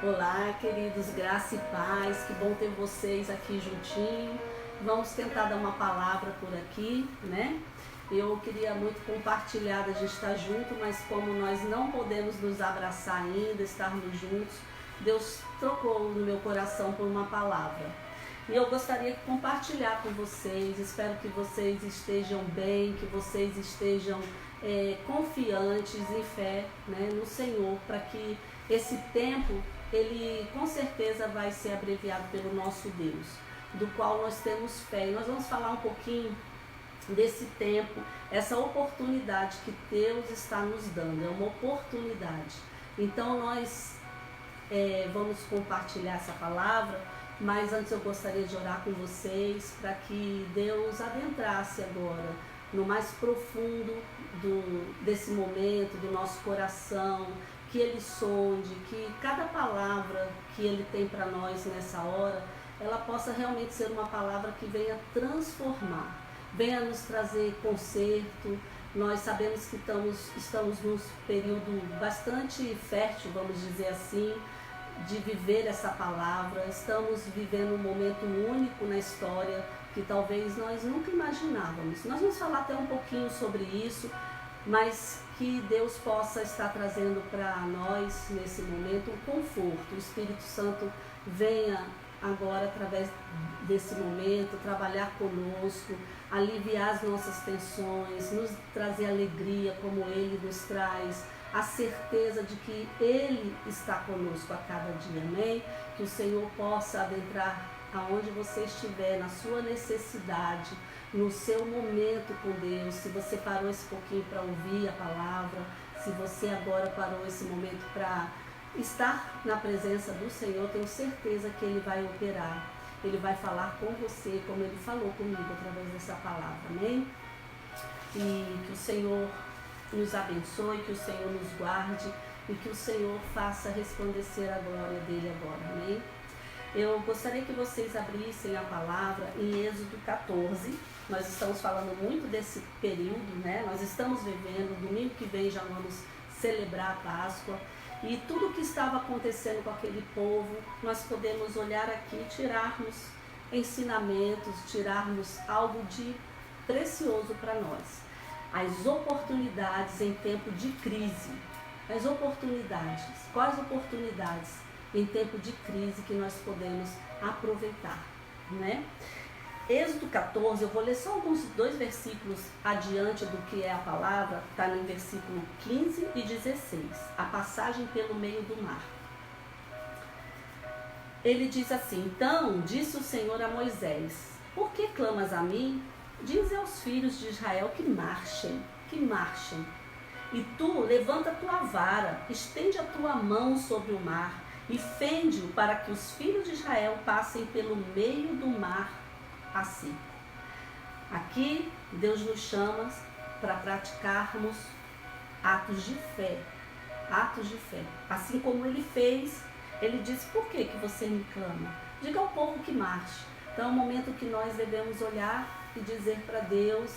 Olá, queridos, graça e paz, que bom ter vocês aqui juntinho. Vamos tentar dar uma palavra por aqui, né? Eu queria muito compartilhar da gente estar junto, mas como nós não podemos nos abraçar ainda, estarmos juntos, Deus trocou no meu coração por uma palavra. E eu gostaria de compartilhar com vocês, espero que vocês estejam bem, que vocês estejam confiantes em fé, né, no Senhor, para que esse tempo, ele com certeza vai ser abreviado pelo nosso Deus, do qual nós temos fé. E nós vamos falar um pouquinho desse tempo, essa oportunidade que Deus está nos dando, é uma oportunidade. Então nós vamos compartilhar essa palavra, mas antes eu gostaria de orar com vocês para que Deus adentrasse agora no mais profundo desse momento, do nosso coração, que Ele sonde, que cada palavra que Ele tem para nós nessa hora, ela possa realmente ser uma palavra que venha transformar, venha nos trazer conserto. Nós sabemos que estamos num período bastante fértil, vamos dizer assim, de viver essa palavra. Estamos vivendo um momento único na história que talvez nós nunca imaginávamos. Nós vamos falar até um pouquinho sobre isso, mas que Deus possa estar trazendo para nós nesse momento um conforto. O Espírito Santo venha agora, através desse momento, trabalhar conosco, aliviar as nossas tensões, nos trazer alegria como Ele nos traz, a certeza de que Ele está conosco a cada dia, amém? Que o Senhor possa adentrar aonde você estiver, na sua necessidade, no seu momento com Deus. Se você parou esse pouquinho para ouvir a palavra, se você agora parou esse momento para estar na presença do Senhor, tenho certeza que Ele vai operar, Ele vai falar com você, como Ele falou comigo através dessa palavra, amém? E que o Senhor nos abençoe, que o Senhor nos guarde e que o Senhor faça resplandecer a glória dEle agora, amém? Eu gostaria que vocês abrissem a palavra em Êxodo 14. Nós estamos falando muito desse período, né? Nós estamos vivendo, domingo que vem já vamos celebrar a Páscoa. E tudo o que estava acontecendo com aquele povo, nós podemos olhar aqui e tirarmos ensinamentos, tirarmos algo de precioso para nós. As oportunidades em tempo de crise. As oportunidades. Quais oportunidades em tempo de crise que nós podemos aproveitar, né? Êxodo 14, eu vou ler só dois versículos adiante do que é a palavra, está no versículo 15 e 16, a passagem pelo meio do mar. Ele diz assim: então disse o Senhor a Moisés, por que clamas a mim? Diz aos filhos de Israel que marchem, e tu levanta a tua vara, estende a tua mão sobre o mar, e fende-o para que os filhos de Israel passem pelo meio do mar a seco. Aqui Deus nos chama para praticarmos atos de fé, assim como Ele fez. Ele disse: por que você me clama? Diga ao povo que marche. Então é um momento que nós devemos olhar e dizer para Deus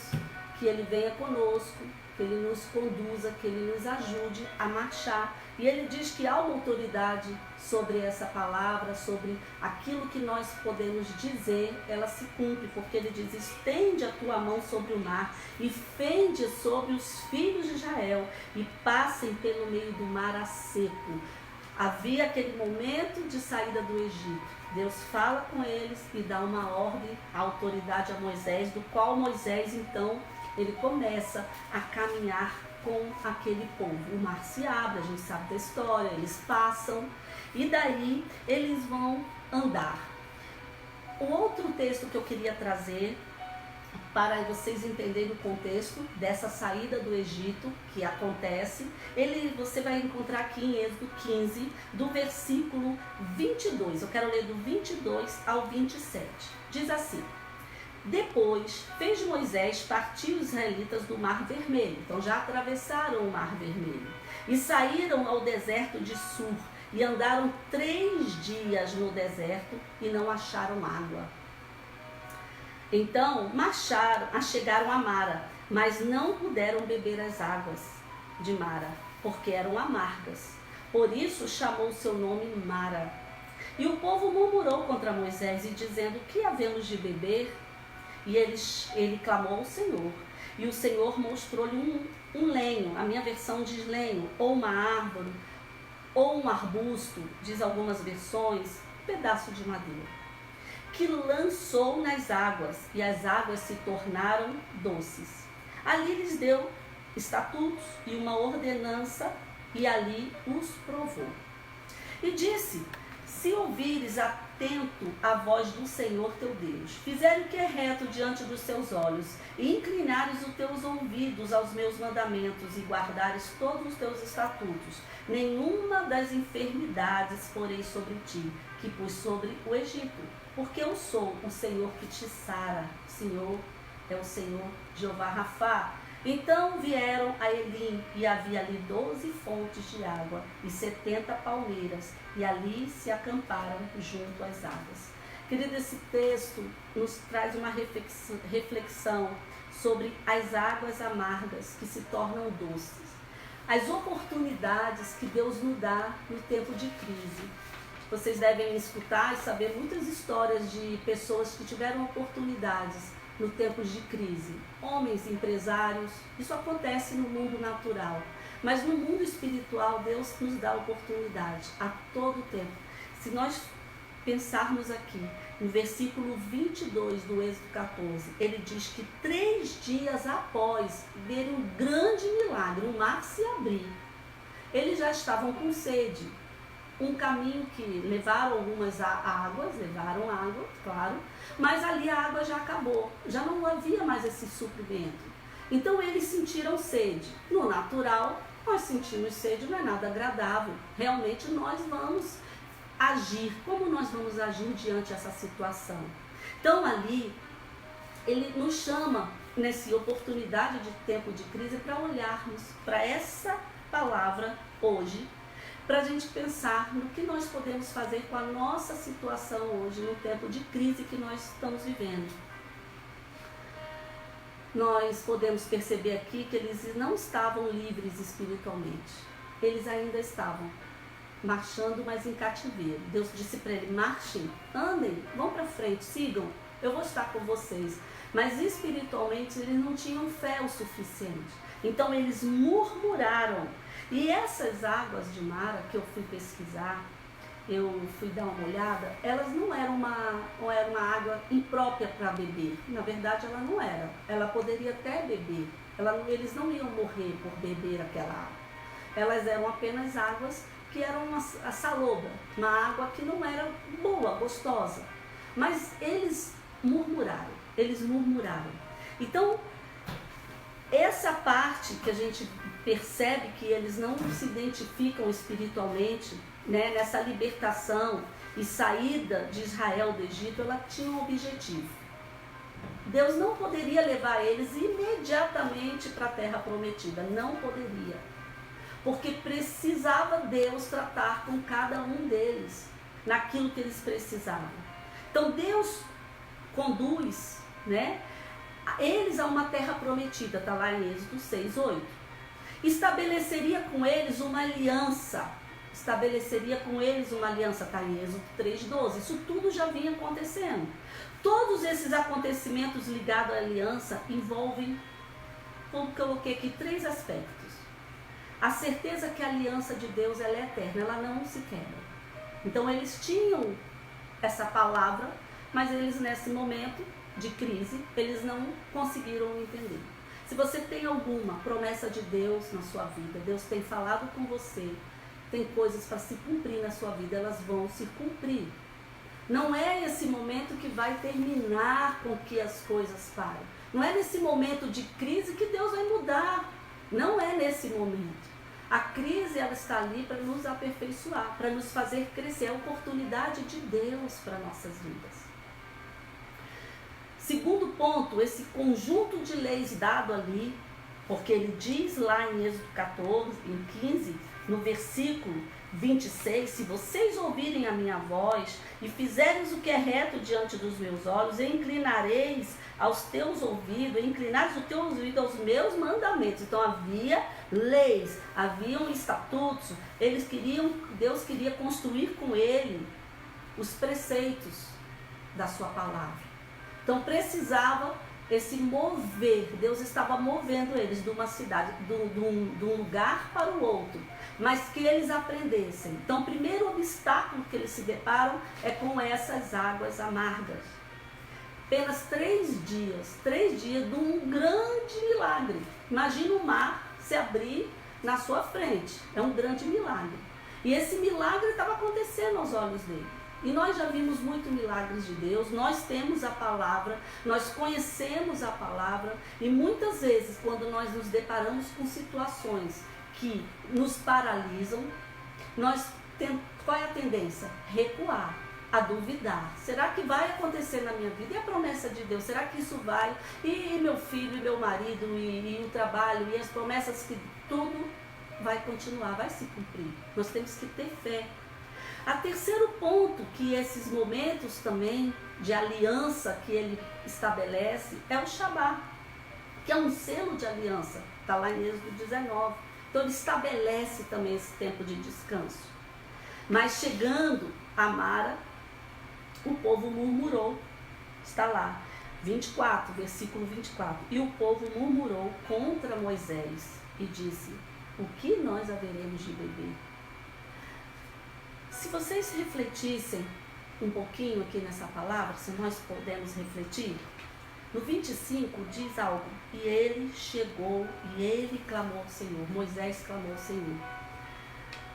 que Ele venha conosco, que Ele nos conduza, que Ele nos ajude a marchar. E Ele diz que há uma autoridade sobre essa palavra, sobre aquilo que nós podemos dizer, ela se cumpre, porque Ele diz: estende a tua mão sobre o mar e fende sobre os filhos de Israel e passem pelo meio do mar a seco. Havia aquele momento de saída do Egito. Deus fala com eles e dá uma ordem, a autoridade a Moisés, do qual Moisés então ele começa a caminhar com aquele povo. O mar se abre, a gente sabe da história, eles passam e daí eles vão andar. O outro texto que eu queria trazer para vocês entenderem o contexto dessa saída do Egito que acontece, você vai encontrar aqui em Êxodo 15, do versículo 22. Eu quero ler do 22 ao 27. Diz assim: depois fez Moisés partir os israelitas do Mar Vermelho. Então já atravessaram o Mar Vermelho e saíram ao deserto de Sur e andaram 3 dias no deserto e não acharam água. Então chegaram a Mara, mas não puderam beber as águas de Mara, porque eram amargas. Por isso chamou o seu nome Mara. E o povo murmurou contra Moisés, e dizendo: que havemos de beber? E ele clamou ao Senhor. E o Senhor mostrou-lhe um lenho, a minha versão diz lenho, ou uma árvore, ou um arbusto, diz algumas versões, um pedaço de madeira, que lançou nas águas, e as águas se tornaram doces. Ali lhes deu estatutos e uma ordenança, e ali os provou. E disse: se ouvires atento a voz do Senhor teu Deus, fizeres o que é reto diante dos seus olhos, e inclinares os teus ouvidos aos meus mandamentos, e guardares todos os teus estatutos, nenhuma das enfermidades porei sobre ti, que pus sobre o Egito, porque eu sou o Senhor que te sara. O Senhor é o Senhor Jeová Rafá. Então vieram a Elim, e havia ali 12 fontes de água e 70 palmeiras, e ali se acamparam junto às águas. Querido, esse texto nos traz uma reflexão sobre as águas amargas que se tornam doces. As oportunidades que Deus nos dá no tempo de crise. Vocês devem escutar e saber muitas histórias de pessoas que tiveram oportunidades no tempo de crise. Homens, empresários, isso acontece no mundo natural. Mas no mundo espiritual, Deus nos dá oportunidade a todo tempo. Se nós pensarmos aqui, no versículo 22 do Êxodo 14, ele diz que 3 dias após ver um grande milagre, o mar se abrir, eles já estavam com sede. Um caminho que levaram algumas águas, levaram água, claro, mas ali a água já acabou, já não havia mais esse suprimento. Então eles sentiram sede. No natural, nós sentimos sede, não é nada agradável. Realmente nós vamos agir. Como nós vamos agir diante dessa situação? Então ali, ele nos chama, nessa oportunidade de tempo de crise, para olharmos para essa palavra hoje, para a gente pensar no que nós podemos fazer com a nossa situação hoje, no tempo de crise que nós estamos vivendo. Nós podemos perceber aqui que eles não estavam livres espiritualmente. Eles ainda estavam marchando, mas em cativeiro. Deus disse para eles: marchem, andem, vão para frente, sigam, eu vou estar com vocês. Mas espiritualmente eles não tinham fé o suficiente. Então eles murmuraram. E essas águas de Mara que eu fui pesquisar, eu fui dar uma olhada, elas não eram uma água imprópria para beber. Na verdade, ela não era. Ela poderia até beber. Eles não iam morrer por beber aquela água. Elas eram apenas águas que eram uma salobra, uma água que não era boa, gostosa. Mas eles murmuraram. Então, essa parte que a gente percebe que eles não se identificam espiritualmente, né, nessa libertação e saída de Israel do Egito, ela tinha um objetivo. Deus não poderia levar eles imediatamente para a terra prometida, não poderia, porque precisava Deus tratar com cada um deles naquilo que eles precisavam. Então Deus conduz, né, eles a uma terra prometida, está lá em Êxodo 6:8. Estabeleceria com eles uma aliança, está em Êxodo 3:12. Isso tudo já vinha acontecendo. Todos esses acontecimentos ligados à aliança envolvem, como coloquei aqui, 3 aspectos. A certeza que a aliança de Deus ela é eterna, ela não se quebra. Então eles tinham essa palavra, mas eles nesse momento de crise, eles não conseguiram entender. Se você tem alguma promessa de Deus na sua vida, Deus tem falado com você, tem coisas para se cumprir na sua vida, elas vão se cumprir. Não é esse momento que vai terminar com que as coisas parem. Não é nesse momento de crise que Deus vai mudar. Não é nesse momento. A crise ela está ali para nos aperfeiçoar, para nos fazer crescer. É a oportunidade de Deus para nossas vidas. Segundo ponto, esse conjunto de leis dado ali, porque ele diz lá em Êxodo 14, em 15, no versículo, 26, se vocês ouvirem a minha voz e fizerem o que é reto diante dos meus olhos, e inclinareis aos teus ouvidos, inclinares o teu ouvido aos meus mandamentos. Então havia leis, haviam estatutos, Deus queria construir com ele os preceitos da sua palavra. Então precisava esse mover, Deus estava movendo eles de uma cidade, de um lugar para o outro, mas que eles aprendessem. Então o primeiro obstáculo que eles se deparam é com essas águas amargas. Apenas 3 dias de um grande milagre. Imagina o mar se abrir na sua frente, é um grande milagre. E esse milagre estava acontecendo aos olhos dele. E nós já vimos muitos milagres de Deus, nós temos a palavra, nós conhecemos a palavra, e muitas vezes quando nós nos deparamos com situações que nos paralisam, qual é a tendência? Recuar, a duvidar. Será que vai acontecer na minha vida? E a promessa de Deus? Será que isso vai? E meu filho, e meu marido, e o trabalho, e as promessas, que tudo vai continuar, vai se cumprir. Nós temos que ter fé. A terceiro ponto que esses momentos também de aliança que ele estabelece é o Shabá, que é um selo de aliança, está lá em Êxodo 19. Então ele estabelece também esse tempo de descanso. Mas chegando a Mara, o povo murmurou, está lá, 24, versículo 24. E o povo murmurou contra Moisés e disse: o que nós haveremos de beber? Se vocês refletissem um pouquinho aqui nessa palavra, se nós podemos refletir, no 25 diz algo: e ele chegou e ele clamou ao Senhor, Moisés clamou ao Senhor.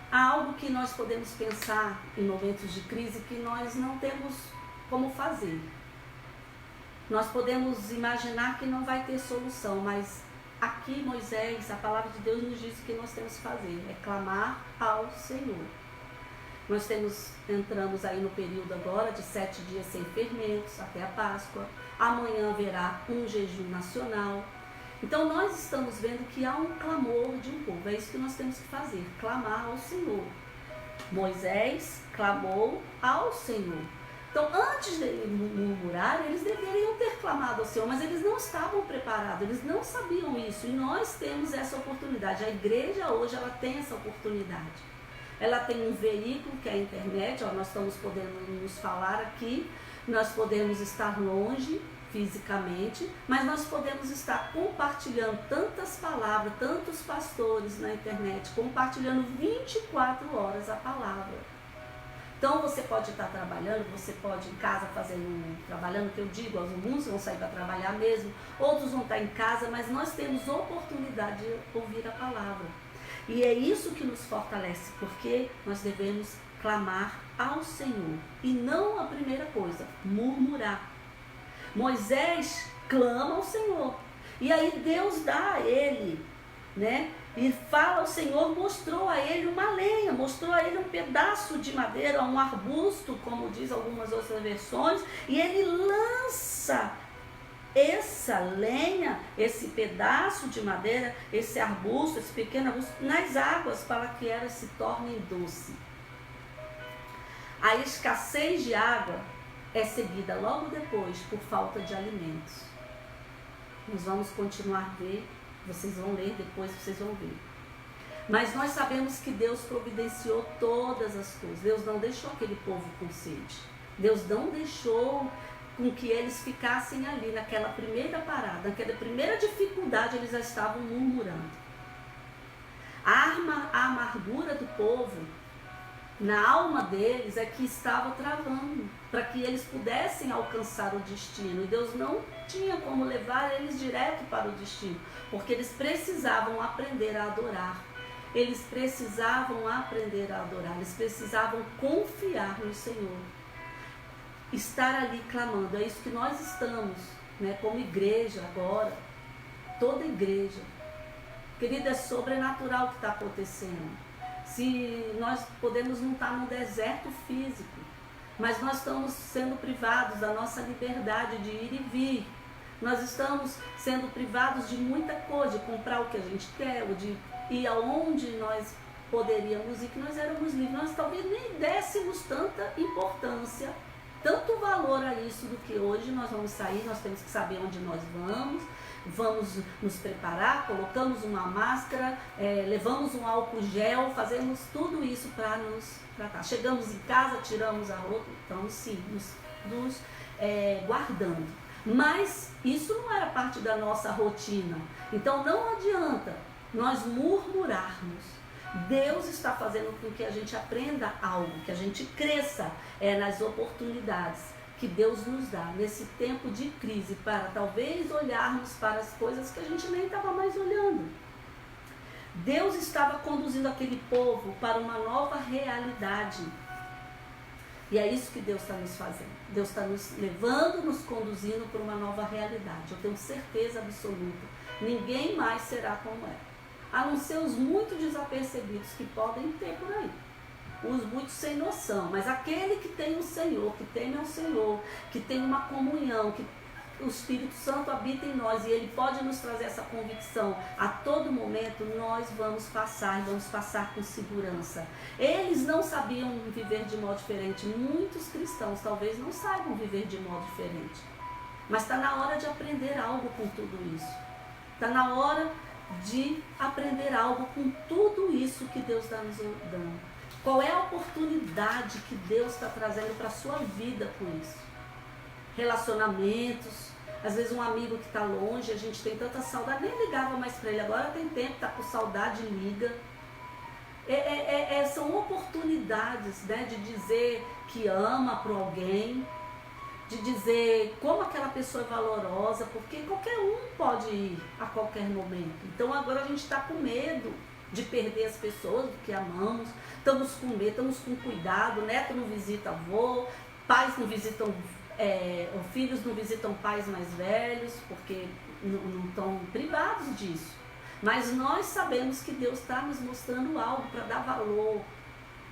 Há algo que nós podemos pensar em momentos de crise que nós não temos como fazer. Nós podemos imaginar que não vai ter solução, mas aqui Moisés, a palavra de Deus nos diz o que nós temos que fazer, é clamar ao Senhor. Nós entramos aí no período agora de 7 dias sem fermentos, até a Páscoa. Amanhã haverá um jejum nacional. Então nós estamos vendo que há um clamor de um povo. É isso que nós temos que fazer, clamar ao Senhor. Moisés clamou ao Senhor. Então antes de murmurar, eles deveriam ter clamado ao Senhor, mas eles não estavam preparados, eles não sabiam isso. E nós temos essa oportunidade. A igreja hoje ela tem essa oportunidade. Ela tem um veículo que é a internet, nós estamos podendo nos falar aqui, nós podemos estar longe fisicamente, mas nós podemos estar compartilhando tantas palavras, tantos pastores na internet, compartilhando 24 horas a palavra. Então você pode estar trabalhando, você pode em casa trabalhando, que eu digo, alguns vão sair para trabalhar mesmo, outros vão estar em casa, mas nós temos oportunidade de ouvir a palavra. E é isso que nos fortalece, porque nós devemos clamar ao Senhor. E não a primeira coisa, murmurar. Moisés clama ao Senhor. E aí Deus dá a ele, né? E fala ao Senhor, mostrou a ele uma lenha, mostrou a ele um pedaço de madeira, um arbusto, como diz algumas outras versões, e ele lança essa lenha, esse pedaço de madeira, esse arbusto, esse pequeno arbusto, nas águas para que elas se tornem doces. A escassez de água é seguida logo depois por falta de alimentos. Nós vamos continuar a ver, vocês vão ler depois, vocês vão ver. Mas nós sabemos que Deus providenciou todas as coisas. Deus não deixou aquele povo com sede. Deus não deixou com que eles ficassem ali naquela primeira parada, naquela primeira dificuldade, eles já estavam murmurando. A amargura do povo, na alma deles, é que estava travando, para que eles pudessem alcançar o destino. E Deus não tinha como levar eles direto para o destino, porque eles precisavam aprender a adorar. Eles precisavam aprender a adorar, eles precisavam confiar no Senhor. Estar ali clamando, é isso que nós estamos, né, como igreja agora, toda igreja. Querida, é sobrenatural o que está acontecendo. Se nós podemos não estar no deserto físico, mas nós estamos sendo privados da nossa liberdade de ir e vir. Nós estamos sendo privados de muita coisa, de comprar o que a gente quer, ou de ir aonde nós poderíamos ir, que nós éramos livres. Nós talvez nem dessemos tanta importância, tanto valor a isso do que hoje. Nós vamos sair, nós temos que saber onde nós vamos nos preparar, colocamos uma máscara, levamos um álcool gel, fazemos tudo isso para nos tratar. Chegamos em casa, tiramos a roupa, então sim, nos guardando. Mas isso não era parte da nossa rotina. Então não adianta nós murmurarmos. Deus está fazendo com que a gente aprenda algo, que a gente cresça nas oportunidades que Deus nos dá nesse tempo de crise, para talvez olharmos para as coisas que a gente nem estava mais olhando. Deus estava conduzindo aquele povo para uma nova realidade. E é isso que Deus está nos fazendo. Deus está nos levando, nos conduzindo para uma nova realidade. Eu tenho certeza absoluta. Ninguém mais será como é. A não ser os muito desapercebidos que podem ter por aí. Os muito sem noção. Mas aquele que tem o Senhor, que teme ao Senhor, que tem uma comunhão, que o Espírito Santo habita em nós e Ele pode nos trazer essa convicção a todo momento, nós vamos passar com segurança. Eles não sabiam viver de modo diferente. Muitos cristãos talvez não saibam viver de modo diferente. Mas está na hora de aprender algo com tudo isso. Está na hora de aprender algo com tudo isso que Deus está nos dando. Qual é a oportunidade que Deus está trazendo para a sua vida com isso? Relacionamentos, às vezes um amigo que está longe, a gente tem tanta saudade, nem ligava mais para ele, agora tem tempo, está com saudade, liga. São oportunidades, né, de dizer que ama para alguém, de dizer como aquela pessoa é valorosa, porque qualquer um pode ir a qualquer momento. Então agora a gente está com medo de perder as pessoas do que amamos, estamos com medo, estamos com cuidado, neto não visita avô, pais não visitam, filhos não visitam pais mais velhos, porque não estão privados disso. Mas nós sabemos que Deus está nos mostrando algo para dar valor,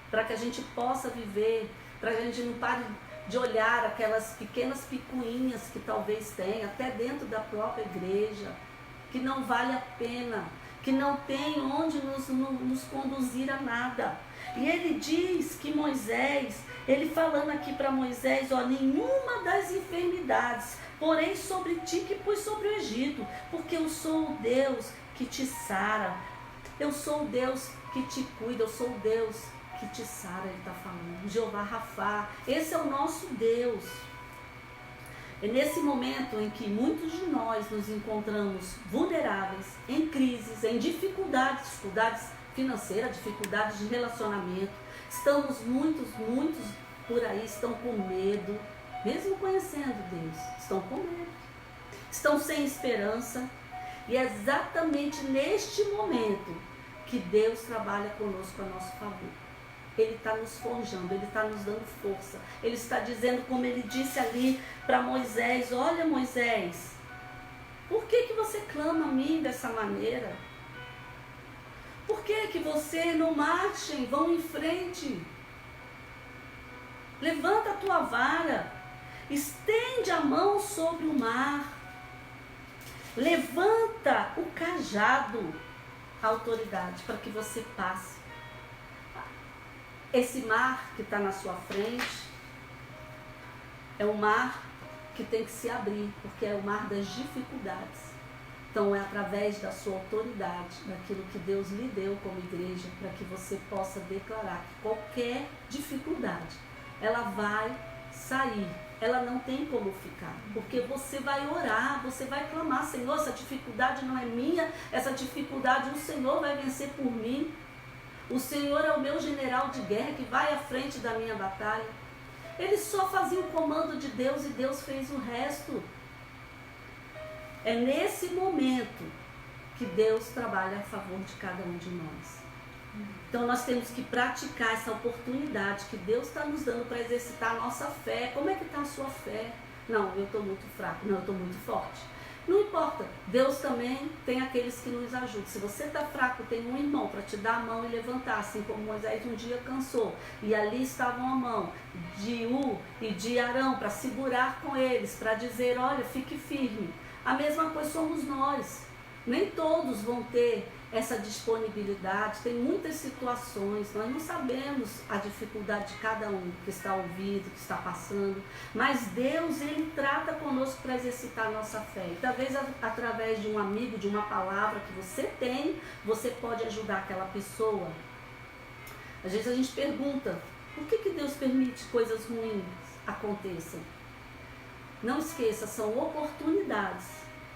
para que a gente possa viver, para que a gente não pare de olhar aquelas pequenas picuinhas que talvez tenha, até dentro da própria igreja, que não vale a pena, que não tem onde nos conduzir a nada. E ele diz que Moisés, ele falando aqui para Moisés, nenhuma das enfermidades, porém sobre ti que pus sobre o Egito, porque eu sou o Deus que te sara, eu sou o Deus que te cuida, eu sou o Deus que te sara, ele está falando, Jeová Rafá, esse é o nosso Deus. É nesse momento em que muitos de nós nos encontramos vulneráveis, em crises, em dificuldades financeiras, dificuldades de relacionamento, estamos muitos por aí, estão com medo, mesmo conhecendo Deus, estão com medo, estão sem esperança, e é exatamente neste momento que Deus trabalha conosco a nosso favor. Ele está nos forjando, Ele está nos dando força. Ele está dizendo, como Ele disse ali para Moisés, olha Moisés, por que você clama a mim dessa maneira? Por que você não marchem, vão em frente? Levanta a tua vara, estende a mão sobre o mar, levanta o cajado, a autoridade, para que você passe. Esse mar que está na sua frente é um mar que tem que se abrir, porque é o mar das dificuldades. Então é através da sua autoridade, daquilo que Deus lhe deu como igreja, para que você possa declarar que qualquer dificuldade, ela vai sair, ela não tem como ficar, porque você vai orar, você vai clamar, Senhor, essa dificuldade não é minha, essa dificuldade o Senhor vai vencer por mim. O Senhor é o meu general de guerra que vai à frente da minha batalha. Ele só fazia o comando de Deus e Deus fez o resto. É nesse momento que Deus trabalha a favor de cada um de nós. Então nós temos que praticar essa oportunidade que Deus está nos dando para exercitar a nossa fé. Como é que está a sua fé? Não, eu estou muito fraco. Não, eu estou muito forte. Não importa, Deus também tem aqueles que nos ajudam. Se você está fraco, tem um irmão para te dar a mão e levantar, assim como Moisés um dia cansou. E ali estavam a mão de U e de Arão para segurar com eles, para dizer, olha, fique firme. A mesma coisa somos nós. Nem todos vão ter essa disponibilidade, tem muitas situações, nós não sabemos a dificuldade de cada um que está ouvindo, que está passando, mas Deus, Ele trata conosco para exercitar a nossa fé. E talvez através de um amigo, de uma palavra que você tem, você pode ajudar aquela pessoa. Às vezes a gente pergunta, por que Deus permite coisas ruins aconteçam? Não esqueça, são oportunidades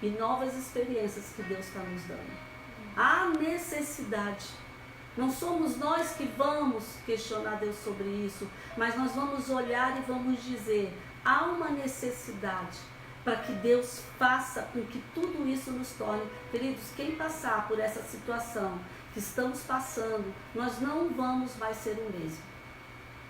e novas experiências que Deus está nos dando. Há necessidade. Não somos nós que vamos questionar Deus sobre isso, mas nós vamos olhar e vamos dizer, há uma necessidade para que Deus faça com que tudo isso nos torne. Queridos, quem passar por essa situação que estamos passando, nós não vamos mais ser o mesmo.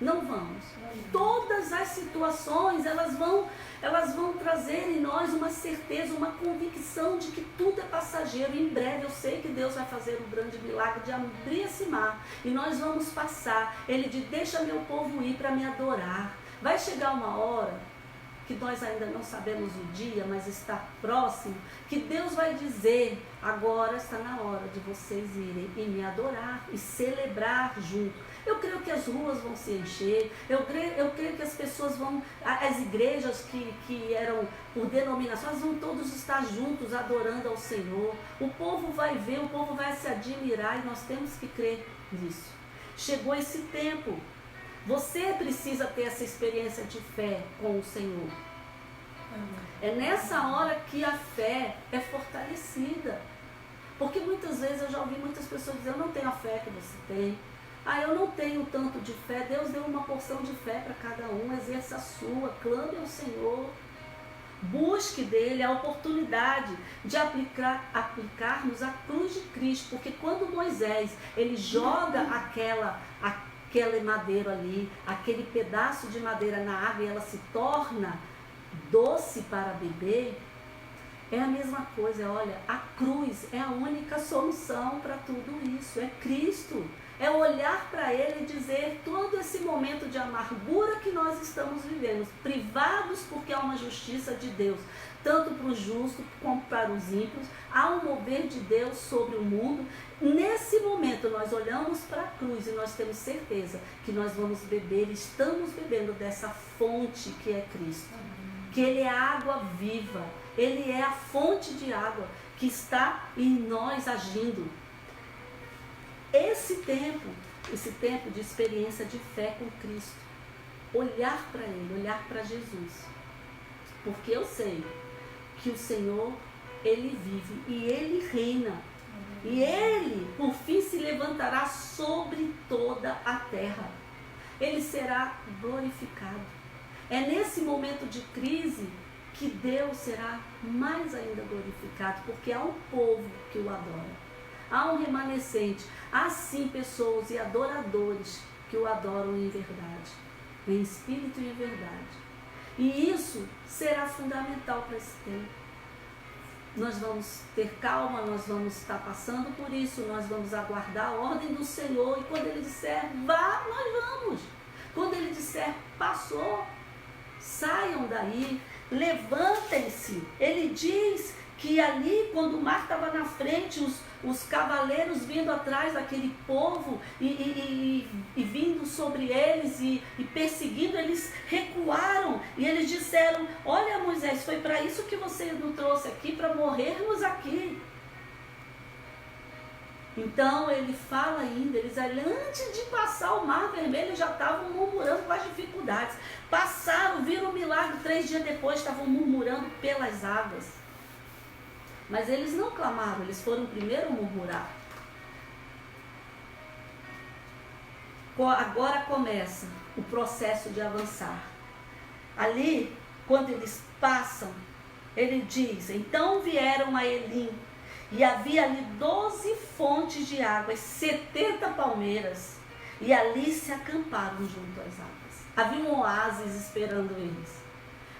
Não vamos. Todas as situações, elas vão trazer em nós uma certeza, uma convicção de que tudo é passageiro. Em breve eu sei que Deus vai fazer um grande milagre de abrir esse mar. E nós vamos passar. Ele diz, deixa meu povo ir para me adorar. Vai chegar uma hora, que nós ainda não sabemos o dia, mas está próximo, que Deus vai dizer, agora está na hora de vocês irem e me adorar e celebrar junto. Eu creio que as ruas vão se encher, eu creio que as pessoas vão, as igrejas que eram por denominações, vão todos estar juntos adorando ao Senhor. O povo vai ver, o povo vai se admirar e nós temos que crer nisso. Chegou esse tempo. Você precisa ter essa experiência de fé com o Senhor. É nessa hora que a fé é fortalecida. Porque muitas vezes eu já ouvi muitas pessoas dizer, eu não tenho a fé que você tem. Eu não tenho tanto de fé. Deus deu uma porção de fé para cada um, exerça a sua, clame ao Senhor. Busque dele a oportunidade de aplicarmos a cruz de Cristo. Porque quando Moisés, ele joga aquele madeiro ali, aquele pedaço de madeira na água e ela se torna doce para beber, é a mesma coisa. Olha, a cruz é a única solução para tudo isso, é Cristo. É olhar para Ele e dizer, todo esse momento de amargura que nós estamos vivendo, privados porque há uma justiça de Deus, tanto para os justos como para os ímpios, há um mover de Deus sobre o mundo. Nesse momento nós olhamos para a cruz e nós temos certeza que nós vamos beber, estamos bebendo dessa fonte que é Cristo. Que Ele é a água viva, Ele é a fonte de água que está em nós agindo. Esse tempo de experiência de fé com Cristo, olhar para Ele, olhar para Jesus, porque eu sei que o Senhor, Ele vive e Ele reina, e Ele por fim se levantará sobre toda a terra, Ele será glorificado. É nesse momento de crise que Deus será mais ainda glorificado, porque há um povo que o adora. Há um remanescente, há sim pessoas e adoradores que o adoram em verdade, em espírito e em verdade. E isso será fundamental para esse tempo. Nós vamos ter calma, nós vamos estar passando por isso, nós vamos aguardar a ordem do Senhor. E quando Ele disser, vá, nós vamos. Quando Ele disser, passou, saiam daí, levantem-se. Ele diz que ali, quando o mar estava na frente, os cavaleiros vindo atrás daquele povo e vindo sobre eles e perseguindo, eles recuaram e eles disseram, olha Moisés, foi para isso que você nos trouxe aqui, para morrermos aqui. Então ele fala ainda, eles antes de passar o mar vermelho já estavam murmurando com as dificuldades. Passaram, viram o milagre, 3 dias depois estavam murmurando pelas águas. Mas eles não clamaram, eles foram primeiro a murmurar. Agora começa o processo de avançar. Ali, quando eles passam, ele diz, então vieram a Elim, e havia ali 12 fontes de águas, 70 palmeiras, e ali se acamparam junto às águas. Havia um oásis esperando eles.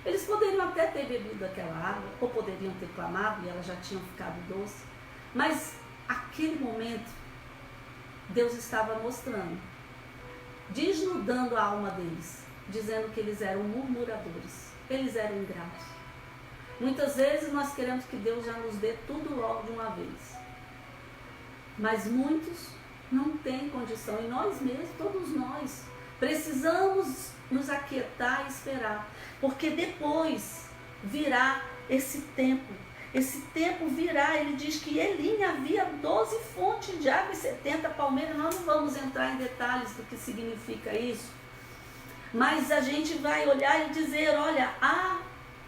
Eles poderiam até ter bebido aquela água, ou poderiam ter clamado, e elas já tinham ficado doce. Mas, aquele momento, Deus estava mostrando, desnudando a alma deles, dizendo que eles eram murmuradores, eles eram ingratos. Muitas vezes nós queremos que Deus já nos dê tudo logo de uma vez. Mas muitos não têm condição. E nós mesmos, todos nós, precisamos nos aquietar e esperar. Porque depois virá esse tempo. Esse tempo virá. Ele diz que em Elim havia 12 fontes de água e 70 palmeiras. Nós não vamos entrar em detalhes do que significa isso. Mas a gente vai olhar e dizer, olha, há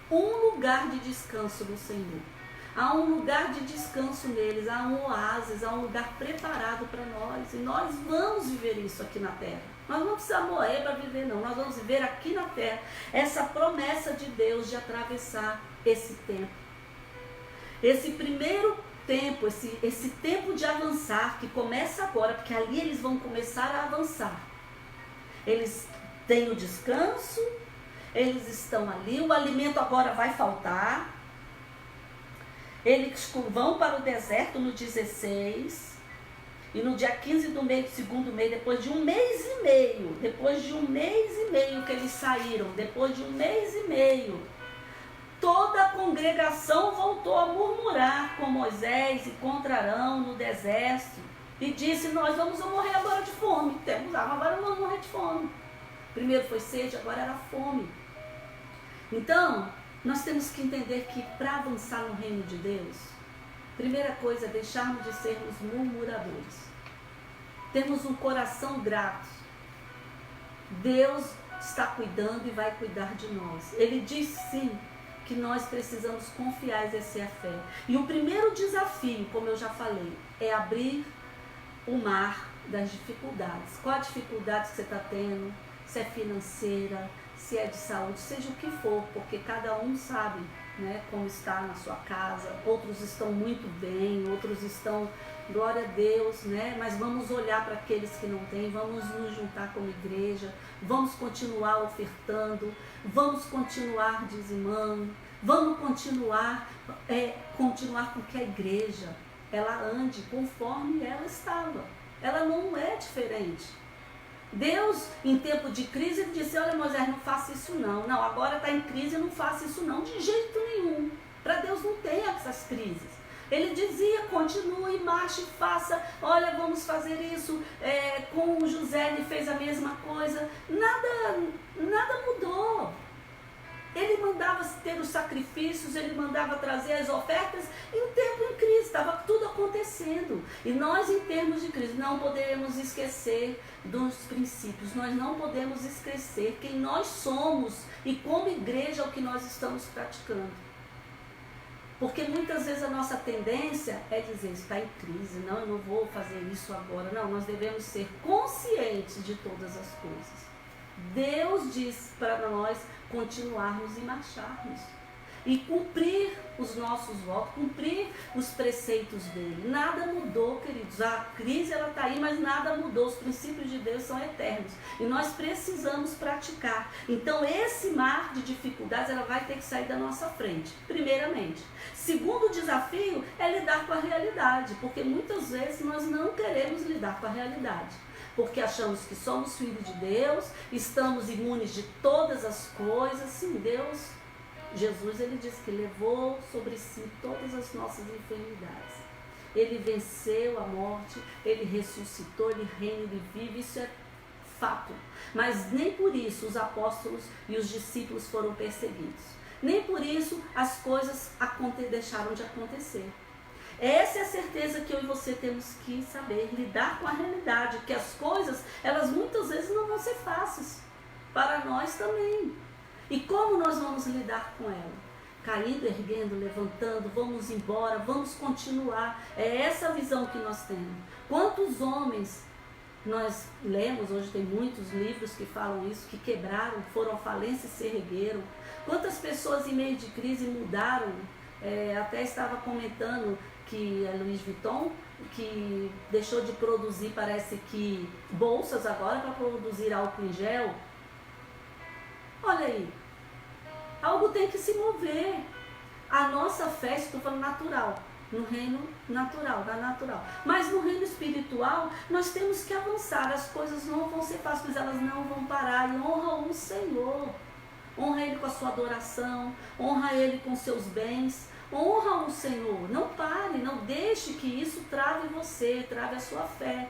um lugar de descanso no Senhor. Há um lugar de descanso neles, há um oásis, há um lugar preparado para nós. E nós vamos viver isso aqui na terra. Nós não precisamos morrer para viver, não. Nós vamos viver aqui na terra essa promessa de Deus de atravessar esse tempo. Esse primeiro tempo, esse tempo de avançar, que começa agora, porque ali eles vão começar a avançar. Eles têm o descanso, eles estão ali, o alimento agora vai faltar. Eles vão para o deserto no 16, e no dia 15 do mês, do segundo mês, depois de um mês e meio que eles saíram, depois de um mês e meio, toda a congregação voltou a murmurar com Moisés e contra Arão no deserto, e disse, nós vamos morrer agora de fome, temos água, agora vamos morrer de fome. Primeiro foi sede, agora era fome. Então, nós temos que entender que para avançar no reino de Deus, primeira coisa é deixarmos de sermos murmuradores. Temos um coração grato. Deus está cuidando e vai cuidar de nós. Ele diz sim que nós precisamos confiar e exercer a fé. E o primeiro desafio, como eu já falei, é abrir o mar das dificuldades. Qual a dificuldade que você está tendo? Se é financeira, se é de saúde, seja o que for, porque cada um sabe, né, como está na sua casa. Outros estão muito bem, outros estão, glória a Deus, né? Mas vamos olhar para aqueles que não têm, vamos nos juntar como igreja, vamos continuar ofertando, vamos continuar dizimando, vamos continuar com que a igreja, ela ande conforme ela estava. Ela não é diferente. Deus, em tempo de crise, ele disse, olha Moisés, não faça isso não. Não, agora está em crise, não faça isso não, de jeito nenhum. Para Deus não tem essas crises. Ele dizia, continue, marche, faça, olha, vamos fazer isso. Com o José ele fez a mesma coisa. Nada mudou. Ele mandava ter os sacrifícios, ele mandava trazer as ofertas em tempo em crise, estava tudo acontecendo. E nós, em termos de crise, não podemos esquecer dos princípios, nós não podemos esquecer quem nós somos e como igreja o que nós estamos praticando. Porque muitas vezes a nossa tendência é dizer, está em crise, não, eu não vou fazer isso agora. Não, nós devemos ser conscientes de todas as coisas. Deus diz para nós continuarmos e marcharmos. E cumprir os nossos votos, cumprir os preceitos dele. Nada mudou, queridos. A crise ela está aí, mas nada mudou. Os princípios de Deus são eternos. E nós precisamos praticar. Então esse mar de dificuldades ela vai ter que sair da nossa frente, primeiramente. Segundo desafio é lidar com a realidade. Porque muitas vezes nós não queremos lidar com a realidade. Porque achamos que somos filhos de Deus, estamos imunes de todas as coisas. Sim, Deus, Jesus, ele disse que levou sobre si todas as nossas enfermidades. Ele venceu a morte, ele ressuscitou, ele reina, ele vive, isso é fato. Mas nem por isso os apóstolos e os discípulos foram perseguidos. Nem por isso as coisas deixaram de acontecer. Essa é a certeza que eu e você temos que saber, lidar com a realidade, que as coisas, elas muitas vezes não vão ser fáceis, para nós também. E como nós vamos lidar com ela? Caindo, erguendo, levantando, vamos embora, vamos continuar. É essa a visão que nós temos. Quantos homens nós lemos, hoje tem muitos livros que falam isso, que quebraram, foram à falência e se ergueram. Quantas pessoas em meio de crise mudaram? Até estava comentando que a Louis Vuitton, que deixou de produzir, parece que, bolsas agora para produzir álcool em gel. Olha aí, algo tem que se mover. A nossa fé, estou falando natural, no reino natural, da natural. Mas no reino espiritual, nós temos que avançar. As coisas não vão ser fáceis, mas elas não vão parar. E honra o Senhor. honra Ele com a sua adoração, honra Ele com seus bens, honra o Senhor. Não pare, não deixe que isso trave você, trave a sua fé.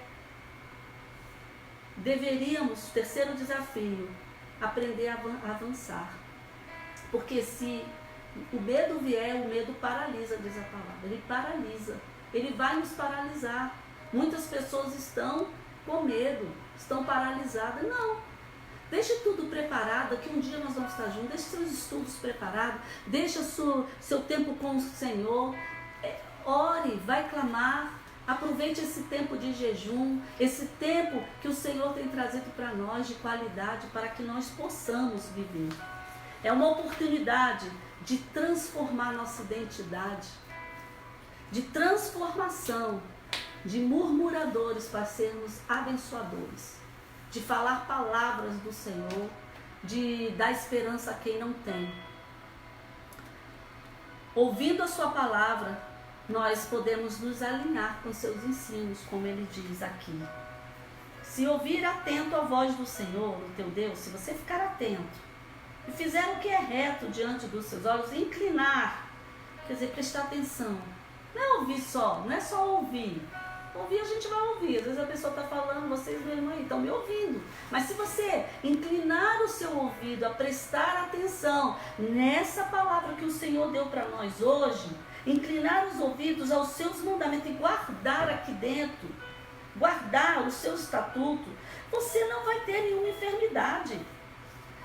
Deveríamos, terceiro desafio, aprender a avançar. Porque se o medo vier, o medo paralisa, diz a palavra. Ele paralisa, ele vai nos paralisar. Muitas pessoas estão com medo, estão paralisadas. Não, deixe tudo preparado, que um dia nós vamos estar juntos. Deixe seus estudos preparados, deixe seu tempo com o Senhor. Ore, vai clamar. Aproveite esse tempo de jejum, esse tempo que o Senhor tem trazido para nós de qualidade, para que nós possamos viver. É uma oportunidade de transformar nossa identidade, de transformação, de murmuradores para sermos abençoadores, de falar palavras do Senhor, de dar esperança a quem não tem. Ouvindo a sua palavra, nós podemos nos alinhar com seus ensinos, como ele diz aqui. Se ouvir atento a voz do Senhor, o teu Deus, se você ficar atento e fizer o que é reto diante dos seus olhos, inclinar, quer dizer, prestar atenção. Não é ouvir só, não é só ouvir. Ouvir a gente vai ouvir, às vezes a pessoa está falando, vocês mesmo aí estão me ouvindo. Mas se você inclinar o seu ouvido a prestar atenção nessa palavra que o Senhor deu para nós hoje, inclinar os ouvidos aos seus mandamentos e guardar aqui dentro, guardar o seu estatuto, você não vai ter nenhuma enfermidade.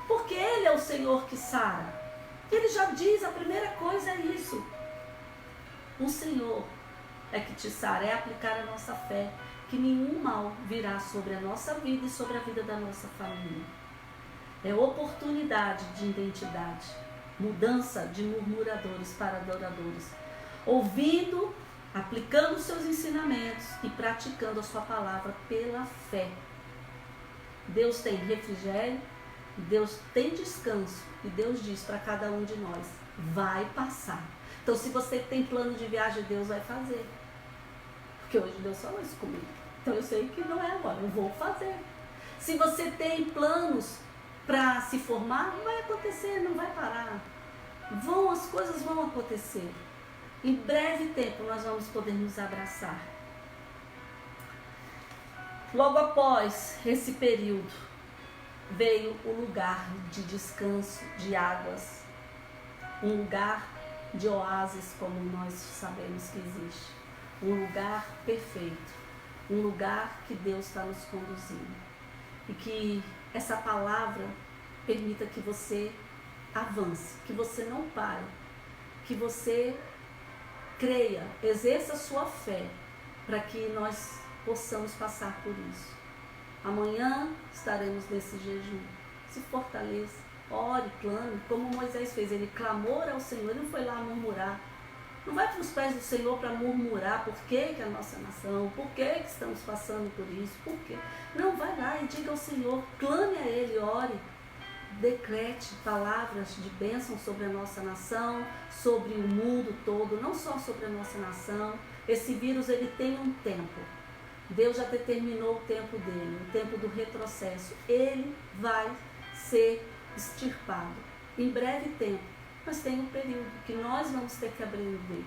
Porque Ele é o Senhor que sara. Ele já diz, a primeira coisa é isso. O Senhor é que te sara, é aplicar a nossa fé, que nenhum mal virá sobre a nossa vida e sobre a vida da nossa família. É oportunidade de identidade, mudança de murmuradores para adoradores. Ouvindo, aplicando os seus ensinamentos e praticando a sua palavra pela fé. Deus tem refrigério, Deus tem descanso e Deus diz para cada um de nós, vai passar. Então se você tem plano de viagem, Deus vai fazer. Porque hoje Deus falou isso comigo. Então eu sei que não é agora, eu vou fazer. Se você tem planos para se formar, vai acontecer, não vai parar. As coisas vão acontecer. Em breve tempo nós vamos poder nos abraçar. Logo após esse período, veio o lugar de descanso, de águas. Um lugar de oásis, como nós sabemos que existe. Um lugar perfeito. Um lugar que Deus está nos conduzindo. E que essa palavra permita que você avance, que você não pare, que você creia, exerça a sua fé, para que nós possamos passar por isso. Amanhã estaremos nesse jejum. Se fortaleça, ore, clame, como Moisés fez. Ele clamou ao Senhor, ele não foi lá murmurar. Não vai para os pés do Senhor para murmurar por que a nossa nação, por que estamos passando por isso, por quê. Não, vai lá e diga ao Senhor, clame a Ele, ore. Decrete palavras de bênção sobre a nossa nação, sobre o mundo todo, não só sobre a nossa nação. Esse vírus, ele tem um tempo. Deus já determinou o tempo dele, o tempo do retrocesso. Ele vai ser extirpado. Em breve tempo, mas tem um período que nós vamos ter que aprender.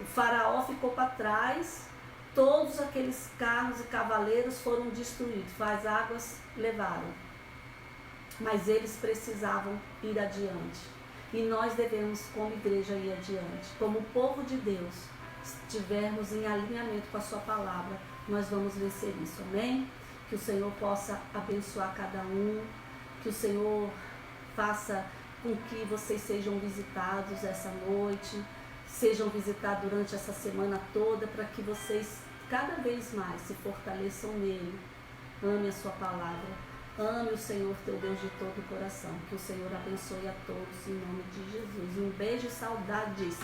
O faraó ficou para trás, todos aqueles carros e cavaleiros foram destruídos, as águas levaram. Mas eles precisavam ir adiante. E nós devemos, como igreja, ir adiante. Como povo de Deus, se estivermos em alinhamento com a sua palavra, nós vamos vencer isso, amém? Que o Senhor possa abençoar cada um, que o Senhor faça com que vocês sejam visitados essa noite, sejam visitados durante essa semana toda, para que vocês cada vez mais se fortaleçam nele. Ame a sua palavra. Ame o Senhor teu Deus de todo o coração. Que o Senhor abençoe a todos em nome de Jesus. Um beijo e saudades.